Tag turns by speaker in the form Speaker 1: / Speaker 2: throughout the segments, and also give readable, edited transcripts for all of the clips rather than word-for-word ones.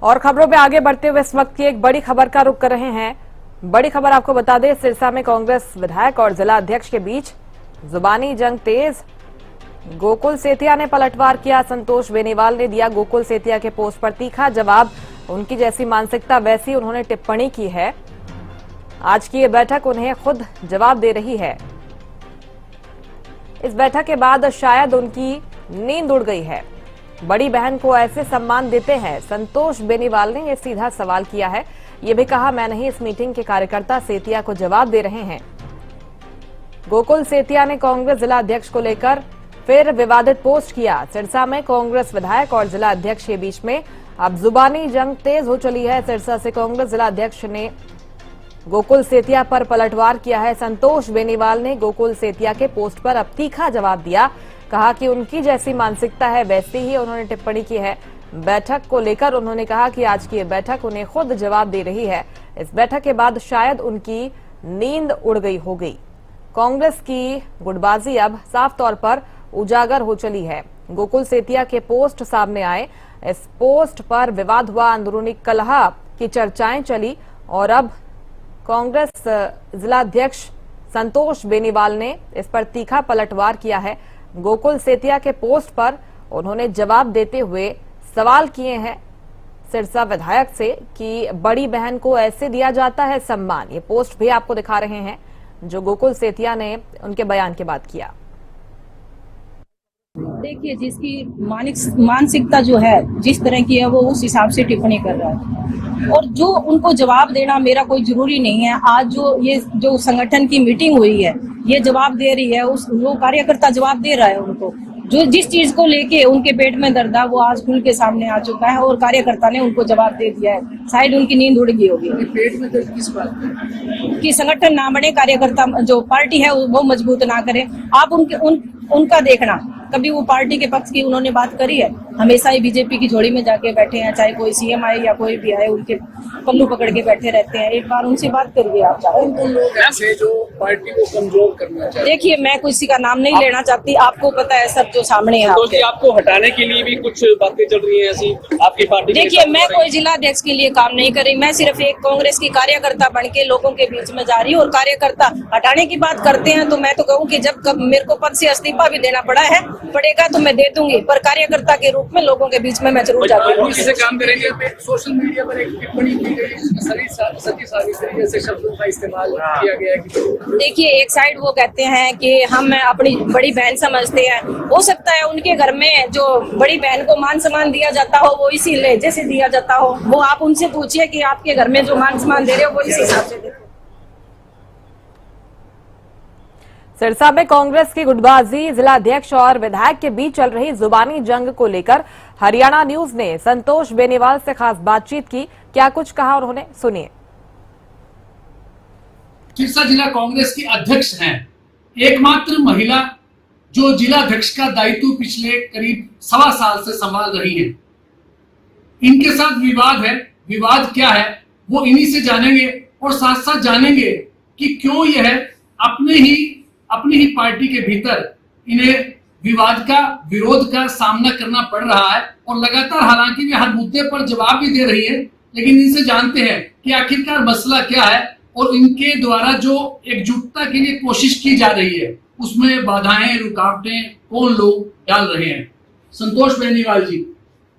Speaker 1: और खबरों में आगे बढ़ते हुए इस वक्त की एक बड़ी खबर का रुख कर रहे हैं। बड़ी खबर आपको बता दें, सिरसा में कांग्रेस विधायक और जिला अध्यक्ष के बीच जुबानी जंग तेज। गोकुल सेतिया ने पलटवार किया। संतोष बेनीवाल ने दिया गोकुल सेतिया के पोस्ट पर तीखा जवाब। उनकी जैसी मानसिकता वैसी उन्होंने टिप्पणी की है। आज की ये बैठक उन्हें खुद जवाब दे रही है। इस बैठक के बाद शायद उनकी नींद उड़ गई है। बड़ी बहन को ऐसे सम्मान देते हैं? संतोष बेनीवाल ने यह सीधा सवाल किया है। ये भी कहा, मैं नहीं, इस मीटिंग के कार्यकर्ता सेतिया को जवाब दे रहे हैं। गोकुल सेतिया ने कांग्रेस जिला अध्यक्ष को लेकर फिर विवादित पोस्ट किया। सिरसा में कांग्रेस विधायक और जिला अध्यक्ष के बीच में अब जुबानी जंग तेज हो चली है। सिरसा से कांग्रेस जिला अध्यक्ष ने गोकुल सेतिया पर पलटवार किया है। संतोष बेनीवाल ने गोकुल सेतिया के पोस्ट पर अब तीखा जवाब दिया। कहा कि उनकी जैसी मानसिकता है वैसी ही उन्होंने टिप्पणी की है। बैठक को लेकर उन्होंने कहा कि आज की ये बैठक उन्हें खुद जवाब दे रही है। इस बैठक के बाद शायद उनकी नींद उड़ गई हो गई। कांग्रेस की गुटबाजी अब साफ तौर पर उजागर हो चली है। गोकुल सेतिया के पोस्ट सामने आए। इस पोस्ट पर विवाद हुआ, अंदरूनी कलह की चर्चाएं चली और अब कांग्रेस जिला अध्यक्ष संतोष बेनीवाल ने इस पर तीखा पलटवार किया है। गोकुल सेतिया के पोस्ट पर उन्होंने जवाब देते हुए सवाल किए हैं सिरसा विधायक से कि बड़ी बहन को ऐसे दिया जाता है सम्मान। ये पोस्ट भी आपको दिखा रहे हैं जो गोकुल सेतिया ने उनके बयान के बाद किया।
Speaker 2: देखिए, जिसकी मानसिकता जो है जिस तरह की है वो उस हिसाब से टिप्पणी कर रहा है और जो उनको जवाब देना मेरा कोई जरूरी नहीं है। आज जो संगठन की मीटिंग हुई है ये जवाब दे रही है, वो कार्यकर्ता जवाब दे रहा है उनको। जो जिस चीज को लेके उनके पेट में दर्द है वो आज खुल के सामने आ चुका है और कार्यकर्ता ने उनको जवाब दे दिया है। शायद उनकी नींद उड़ गई होगी।
Speaker 3: पेट में दर्द किस बात
Speaker 2: कि संगठन ना बने, कार्यकर्ता जो पार्टी है वो मजबूत ना करे। आप उनका देखना, कभी वो पार्टी के पक्ष की उन्होंने बात करी है? हमेशा ही बीजेपी की झोली में जाके बैठे हैं, चाहे कोई सीएम आए या कोई भी आए उनके पल्लू पकड़ के बैठे रहते हैं। एक बार उनसे बात करिए आप।
Speaker 3: लोग ऐसे जो पार्टी को कमजोर करना चाहते हैं।
Speaker 2: देखिए, मैं किसी का नाम नहीं लेना चाहती, आपको पता है सब जो सामने है।
Speaker 3: तो आपको हटाने के लिए भी कुछ बातें चल रही है ऐसी आपकी पार्टी?
Speaker 2: देखिए, मैं कोई जिला अध्यक्ष के लिए काम नहीं कर रही। मैं सिर्फ एक कांग्रेस की कार्यकर्ता बन के लोगों के बीच में जा रही हूँ और कार्यकर्ता हटाने की बात करते हैं तो मैं तो कहूँ कि जब मेरे को पद से इस्तीफा भी देना पड़ेगा तो मैं दे दूंगी, पर कार्यकर्ता के रूप में लोगों के बीच में मैं जरूर जाती हूँ।
Speaker 3: काम करेंगे। सोशल मीडिया पर एक टिप्पणी की गई, सती सावित्री जैसे शब्दों का इस्तेमाल किया गया है।
Speaker 2: देखिए, एक साइड वो कहते हैं कि हम अपनी बड़ी बहन समझते हैं। हो सकता है उनके घर में जो बड़ी बहन को मान सम्मान दिया जाता हो वो इसी लहजे से दिया जाता हो। वो आप उनसे पूछिए कि आपके घर में जो मान सम्मान दे रहे हो वो इस हिसाब से देखो।
Speaker 1: सिरसा में कांग्रेस की गुटबाजी, जिला अध्यक्ष और विधायक के बीच चल रही जुबानी जंग को लेकर हरियाणा न्यूज ने संतोष बेनीवाल से खास बातचीत की। क्या कुछ कहा उन्होंने, सुनिए।
Speaker 4: सिरसा जिला कांग्रेस की अध्यक्ष हैं, एकमात्र महिला जो जिला अध्यक्ष का दायित्व पिछले करीब 1.25 साल से संभाल रही है। इनके साथ विवाद है। विवाद क्या है वो इन्हीं से जानेंगे और साथ साथ जानेंगे कि क्यों यह अपनी ही पार्टी के भीतर इन्हें विरोध का सामना करना पड़ रहा है और लगातार, हालांकि वे हर मुद्दे पर जवाब भी दे रही है, लेकिन इनसे जानते हैं कि आखिरकार मसला क्या है और इनके द्वारा जो एकजुटता के लिए कोशिश की जा रही है उसमें बाधाएं, रुकावटें कौन लोग डाल रहे हैं। संतोष बेनीवाल जी,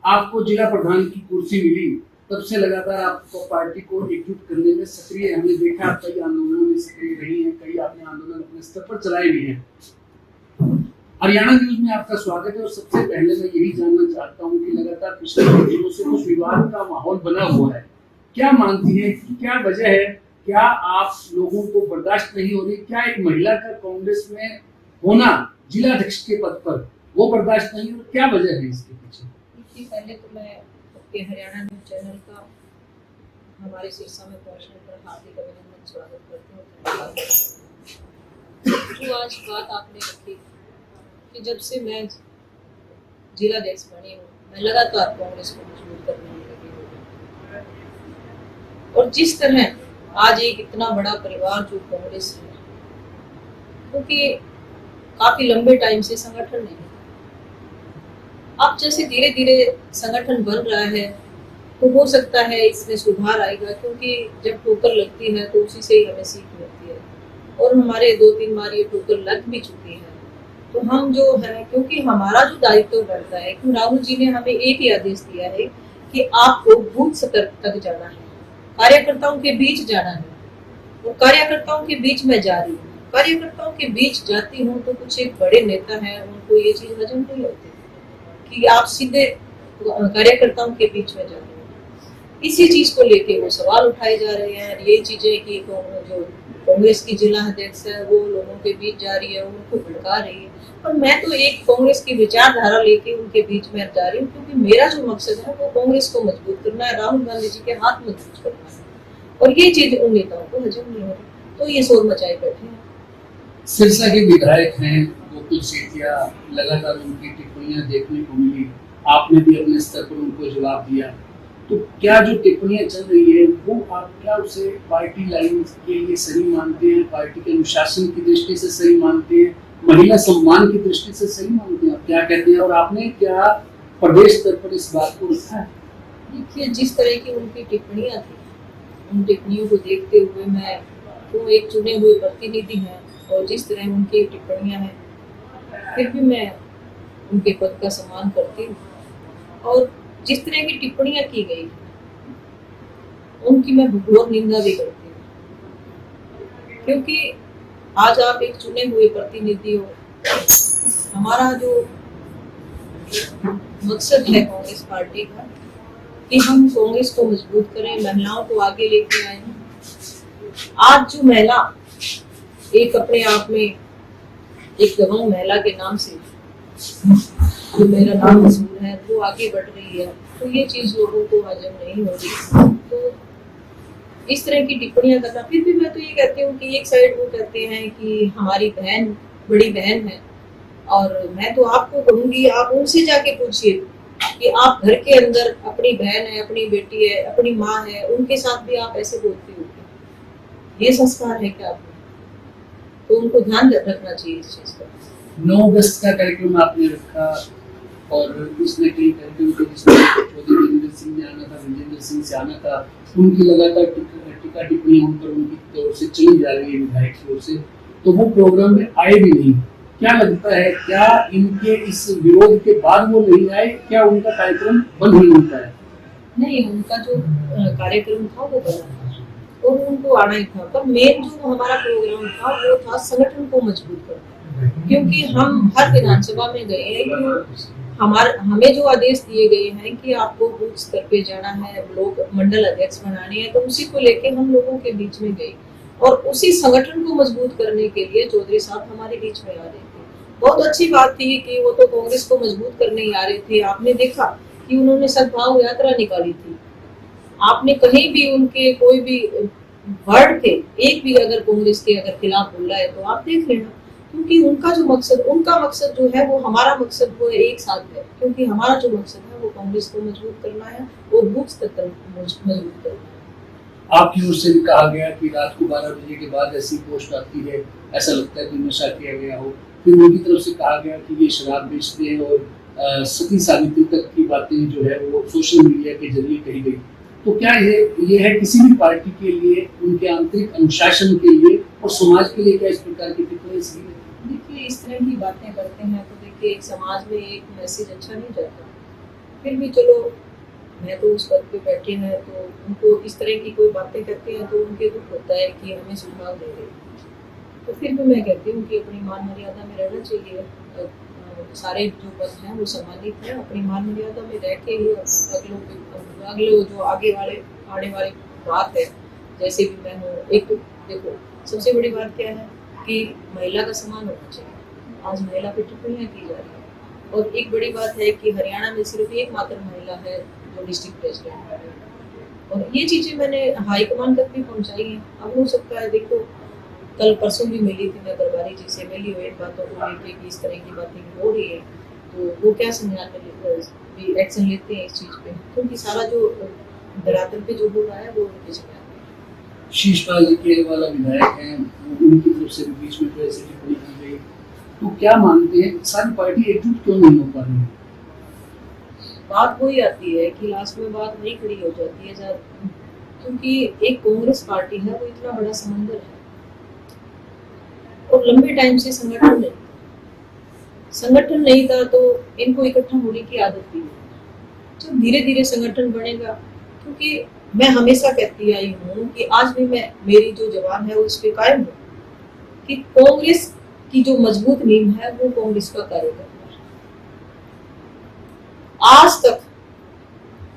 Speaker 4: आपको जिला प्रधान की कुर्सी मिली, तब से लगातार आपको पार्टी को एकजुट करने में सक्रिय, हमने देखा आप कई आंदोलनों में सक्रिय रही हैं, कई आपने आंदोलन अपने स्तर पर चलाए भी हैं। हरियाणा न्यूज में आपका स्वागत है और सबसे पहले मैं यही जानना चाहता हूं कि लगातार पिछले कुछ दिनों से कुछ विवाद का माहौल बना हुआ है। क्या मानती है, क्या वजह है? क्या आप लोगों को बर्दाश्त नहीं हो रही? क्या एक महिला का कांग्रेस में होना जिला अध्यक्ष के पद पर वो बर्दाश्त नहीं हो? क्या वजह है इसके पीछे?
Speaker 2: पहले तो मैं हरियाणा न्यूज चैनल का हमारे सिरसा में पहुंचने पर हार्दिक अभिनंदन स्वागत करती हूँ। जो आज बात आपने रखी कि जब से मैं जिला अध्यक्ष बनी हूँ मैं लगातार कांग्रेस को मजबूत करने में लगी हूँ और जिस तरह आज एक इतना बड़ा परिवार जो कांग्रेस है, क्योंकि काफी लंबे टाइम से संगठन नहीं, अब जैसे धीरे धीरे संगठन बन रहा है तो हो सकता है इसमें सुधार आएगा, क्योंकि जब ठोकर लगती है तो उसी से ही हमें सीख मिलती है। और हमारे 2-3 बार ये ठोकर लग भी चुकी है। तो हम जो है, क्योंकि हमारा जो दायित्व बढ़ता है कि राहुल जी ने हमें एक ही आदेश दिया है कि आपको बूथ स्तर तक जाना है, कार्यकर्ताओं के बीच जाना है। वो कार्यकर्ताओं के बीच में जा रही हूँ, कार्यकर्ताओं के बीच जाती हूँ तो कुछ एक बड़े नेता हैं, उनको ये चीज हजम नहीं होती कि आप सीधे कार्यकर्ताओं के बीच में जाते हो। इसी चीज को लेके वो सवाल उठाए जा रहे हैं। ये चीजें कि जो कांग्रेस की जिला अध्यक्ष है वो लोगों के बीच जा रही है, उनको भड़का रही है। और मैं तो एक कांग्रेस की विचारधारा लेके उनके बीच में जा रही हूँ, क्योंकि मेरा जो मकसद है वो कांग्रेस को मजबूत करना है, राहुल गांधी जी के हाथ मजबूत करना है। और ये चीज उन नेताओं को हजम नहीं हो रही, तो ये शोर मचाए बैठे हैं।
Speaker 4: सिरसा के विधायक हैं गोकुल सेठिया, लगातार उनकी टिप्पणियां देखने को मिली, आपने भी अपने स्तर पर उनको जवाब दिया। तो क्या जो टिप्पणियां चल रही है वो आप क्या उसे पार्टी लाइन के लिए सही मानते हैं, पार्टी के अनुशासन की दृष्टि से सही मानते हैं, महिला सम्मान की दृष्टि से सही मानते हैं? आप क्या कहते हैं और आपने क्या प्रदेश स्तर पर इस बात को रखा है?
Speaker 2: देखिए, जिस तरह की उनकी टिप्पणियां थी, उन टिप्पणियों को देखते हुए मैं तो एक चुने हुए प्रतिनिधि हैं, और जिस तरह उनकी टिप्पणियां हैं फिर भी मैं उनके पद का सम्मान करती हूँ। और जिस तरह की टिप्पणियां की गई उनकी मैं घोर निंदा भी करती हूँ, क्योंकि आज आप एक चुने हुए प्रतिनिधि हो। हमारा जो मकसद है कांग्रेस पार्टी का कि हम कांग्रेस को मजबूत करें, महिलाओं को आगे लेके आए। आज जो महिला एक अपने आप में एक दबंग महिला के नाम से जो मेरा नाम मशहूर है वो आगे बढ़ रही है, तो ये चीज लोगों को हजम नहीं हो रही। तो इस तरह की टिप्पणियां करना, फिर भी मैं तो ये कहती हूँ कि एक साइड वो कहते हैं कि हमारी बहन बड़ी बहन है, और मैं तो आपको कहूंगी आप उनसे जाके पूछिए कि आप घर के अंदर अपनी बहन है, अपनी बेटी है, अपनी माँ है, उनके साथ भी आप ऐसे बोलती होगी। ये संस्कार है क्या आपने? तो उनको ध्यान रखना चाहिए इस चीज का।
Speaker 4: 9 अगस्त का कार्यक्रम आपने रखा और इसमें कई कार्यक्रम थे जिसमें चौधरी वीरेंद्र सिंह ने आना था, विजेंद्र सिंह से आना था, उनकी लगातार टीका टिप्पणी उन पर उनकी तरफ से चली जा रही है विधायक की ओर से, तो वो प्रोग्राम में आए भी नहीं। क्या लगता है, क्या इनके इस विरोध के बाद वो नहीं आए? क्या उनका कार्यक्रम बंद नहीं होता है?
Speaker 2: नहीं, उनका जो कार्यक्रम था वो बना था और उनको आना ही था, पर मेन जो हमारा प्रोग्राम था वो था संगठन को मजबूत करना। क्योंकि हम हर विधानसभा में गए हैं कि हमें जो आदेश दिए गए हैं कि आपको बूथ स्तर पे जाना है, लोग मंडल अध्यक्ष बनाने हैं, तो उसी को लेके हम लोगों के बीच में गए और उसी संगठन को मजबूत करने के लिए चौधरी साहब हमारे बीच में आ रहे थे। बहुत अच्छी बात थी कि वो तो कांग्रेस को मजबूत करने ही आ रहे थे। आपने देखा कि उन्होंने सद्भाव यात्रा निकाली थी, आपने कहीं भी उनके कोई भी वर्ड थे, एक भी अगर कांग्रेस के अगर खिलाफ बोला है तो आप देख लेना, क्योंकि उनका मकसद जो है वो हमारा मकसद वो एक साथ है। क्योंकि हमारा जो मकसद है वो कांग्रेस को मजबूत करना है, वो बूथ तक मजबूत करना है।
Speaker 4: आपकी ओर से भी कहा गया कि रात को 12 बजे के बाद ऐसी पोस्ट आती है, ऐसा लगता है कि नशा किया गया हो। फिर उनकी तरफ से कहा गया कि ये शराब बेचते हैं और सती सावित्री तक की बातें जो है वो सोशल मीडिया के जरिए कही गई। तो क्या ये है किसी भी पार्टी के लिए, उनके आंतरिक अनुशासन के लिए और समाज के लिए क्या इस प्रकार की टिप्पणी सही है?
Speaker 2: देखिए, इस तरह की बातें करते हैं तो देखिए एक समाज में एक मैसेज अच्छा नहीं जाता। फिर भी चलो, मैं तो उस पद पे बैठे हैं तो उनको इस तरह की कोई बातें करते हैं तो उनके दुख होता है कि हमें सुझाव दे रहे। तो फिर भी मैं कहती हूँ कि अपनी मान मर्यादा में रहना चाहिए। सारे जो पद हैं वो सम्मानित हैं, अपनी मान मर्यादा में रह के ही अगले जो आगे वाले बात है, जैसे भी मैं हूँ। एक तो देखो, सबसे बड़ी बात क्या है कि महिला का सम्मान होना चाहिए। आज महिला पे टिप्पणियां की जा रही है, और एक बड़ी बात है कि हरियाणा में सिर्फ एकमात्र महिला है जो डिस्ट्रिक्ट प्रेसिडेंट है, और ये चीजें मैंने हाईकमान तक भी पहुंचाई हैं। अब हो सकता है, देखो कल परसों भी मिली थी मैं प्रभारी जी से, मिली हुई बातों को लेके कि इस तरह की बातें हो रही है, तो वो क्या संज्ञान में भी एक्शन लेते हैं इस चीज पे, क्योंकि सारा जो धरातल पे जो हो रहा है वो उनके संज्ञान में।
Speaker 4: शीशपाल जी के वाला विधायक हैं, उनकी तरफ से बीच में तो ऐसी टिप्पणी की गई, तो क्या मानते हैं सारी पार्टी एकजुट क्यों नहीं हो पा रही है?
Speaker 2: बात वही आती है कि लास्ट में बात वही खड़ी हो जाती है क्योंकि एक कांग्रेस पार्टी है, वो इतना बड़ा समंदर है और लंबे टाइम से संगठन नहीं था तो इनको इकट्ठा होने की आदत भी नहीं। जब धीरे धीरे संगठन बनेगा, क्योंकि मैं हमेशा कहती आई हूँ कि आज भी मेरी जो जवान है वो इस पे कायम है कि कांग्रेस की जो मजबूत नींव है वो कांग्रेस का कार्यकर्ता है। आज तक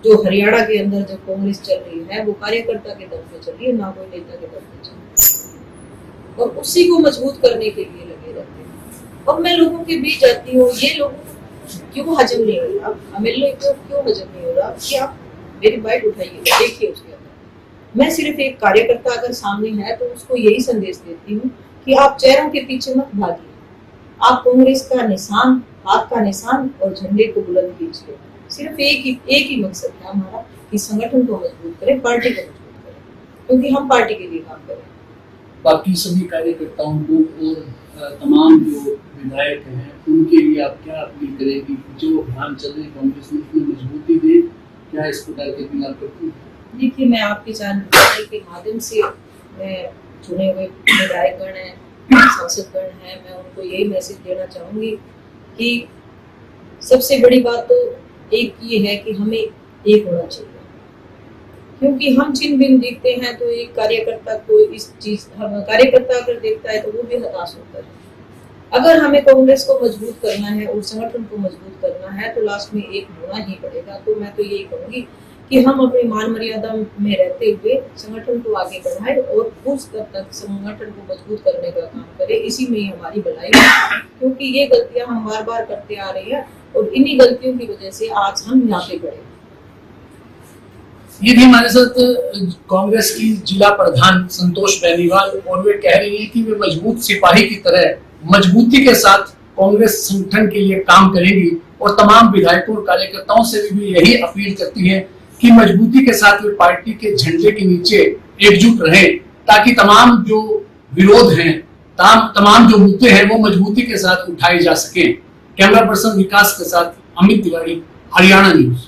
Speaker 2: जो हरियाणा के अंदर जो कांग्रेस चल रही है वो कार्यकर्ता के दम पे चल रही है, ना कोई नेता के दम पे चल रही है, और उसी को मजबूत करने के लिए लगे रहते हैं। और मैं लोगों के बीच जाती हूँ, ये लोगों को क्यों हजम नहीं हो रहा, हमें लोग क्यों हजम नहीं हो रहा कि आप मेरी बाइट उठाइए, देखिए उसके अंदर मैं सिर्फ एक कार्यकर्ता अगर सामने है तो उसको यही संदेश देती हूँ कि आप चेहरों के पीछे मत भागिए, आप कांग्रेस का निशान, हाथ का निशान और झंडे को बुलंद कीजिए। सिर्फ एक ही मकसद है हमारा कि संगठन को मजबूत करें, पार्टी को मजबूत करें, क्योंकि हम पार्टी के लिए काम करें।
Speaker 4: बाकी सभी कार्यकर्ताओं को और तमाम जो विधायक हैं उनके लिए आप क्या अपील करेंगी? जो अभियान चल रहे कांग्रेस में उसमें मजबूती दे, क्या इस प्रकार की अपील आप करती हैं?
Speaker 2: देखिए, मैं आपके चैनल के माध्यम से मैं चुने हुए विधायकगण हैं, सांसदगण हैं, मैं उनको यही मैसेज देना चाहूंगी कि सबसे बड़ी बात तो एक ये है कि हमें एक होना चाहिए, क्योंकि हम छिन्न भिन्न दिखते हैं तो एक कार्यकर्ता को कार्यकर्ता अगर देखता है तो वो भी हताश होता है। अगर हमें कांग्रेस को मजबूत करना है और संगठन को मजबूत करना है तो लास्ट में एक होना ही पड़ेगा। तो मैं तो यही कहूंगी कि हम अपनी मान मर्यादा में रहते हुए संगठन को आगे बढ़ाएं और उस तक संगठन को मजबूत करने का काम करें। इसी में ही हमारी भलाई है, क्योंकि ये गलतियां हम बार बार करते आ रहे हैं और इन्हीं गलतियों की वजह से आज हम यहाँ पे खड़े।
Speaker 4: ये भी हमारे साथ कांग्रेस की जिला प्रधान संतोष बेनीवाल, और वे कह रही है कि वे मजबूत सिपाही की तरह मजबूती के साथ कांग्रेस संगठन के लिए काम करेगी और तमाम विधायकों और कार्यकर्ताओं से भी यही अपील करती है कि मजबूती के साथ वे पार्टी के झंडे के नीचे एकजुट रहे, ताकि तमाम जो विरोध हैं, तमाम जो मुद्दे हैं वो मजबूती के साथ उठाए जा सके। कैमरा पर्सन विकास के साथ अमित तिवारी, हरियाणा न्यूज।